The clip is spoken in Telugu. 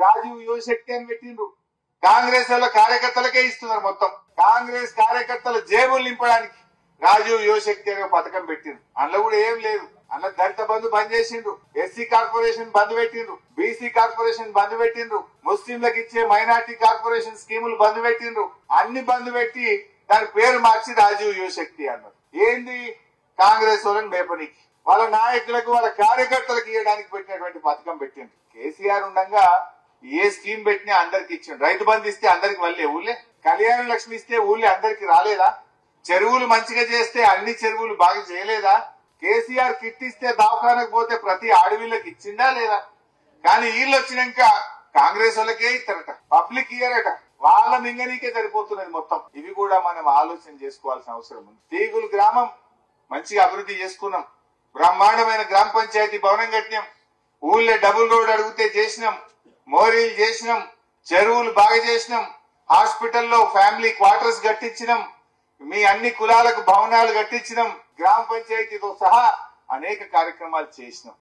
రాజీవ్ యువశక్తి అని పెట్టిండ్రు. కాంగ్రెస్ వాళ్ళ కార్యకర్తలకే ఇస్తున్నారు. మొత్తం కాంగ్రెస్ కార్యకర్తల జేబులు నింపడానికి రాజీవ్ యువశక్తి అనే పథకం పెట్టిండ్రు. అందులో కూడా ఏం లేదు. అందులో దళిత బంధు బంద్ చేసిండ్రు, ఎస్సీ కార్పొరేషన్ బంద్ పెట్టిండ్రు, బీసీ కార్పొరేషన్ బంద్ పెట్టిండ్రు, ముస్లింలకు ఇచ్చే మైనార్టీ కార్పొరేషన్ స్కీములు బంద్ పెట్టిండ్రు. అన్ని బంద్ పెట్టి దాని పేరు మార్చి రాజీవ్ యువశక్తి అన్నారు. ఏంది? కాంగ్రెస్ వాళ్ళని మేపనికి, వాళ్ళ నాయకులకు వాళ్ళ కార్యకర్తలకు ఇవ్వడానికి పెట్టినటువంటి పథకం పెట్టిండ్రు. కేసీఆర్ ఉండగా ఏ స్కీమ్ పెట్టినా అందరికి ఇచ్చిండు. రైతు బంధు ఇస్తే అందరికి వల్లే ఊళ్ళే, కళ్యాణ లక్ష్మి ఇస్తే ఊళ్ళే అందరికి రాలేదా? చెరువులు మంచిగా చేస్తే అన్ని చెరువులు బాగా చేయలేదా? కేసీఆర్ కిట్ ఇస్తే దవాఖానకు పోతే ప్రతి ఆడవిళ్ళకి ఇచ్చిందా లేదా? కానీ వీళ్ళు వచ్చినాక కాంగ్రెస్ వాళ్ళకే ఇస్తారట, పబ్లిక్ ఇయ్యారట. వాళ్ళ మింగనీకే సరిపోతున్నది మొత్తం. ఇవి కూడా మనం ఆలోచన చేసుకోవాల్సిన అవసరం ఉంది. తీగులు గ్రామం మంచిగా అభివృద్ధి చేసుకున్నాం. బ్రహ్మాండమైన గ్రామ పంచాయతీ భవనం కట్టినాం. ఊళ్ళో డబుల్ రోడ్ అడిగితే చేసినాం, మోరీలు చేసినాం, చెరువులు బాగా చేసినాం, హాస్పిటల్లో ఫ్యామిలీ క్వార్టర్స్ కట్టించినాం, మీ అన్ని కులాలకు భవనాలు కట్టించినాం, గ్రామ పంచాయతీతో సహా అనేక కార్యక్రమాలు చేసినాం.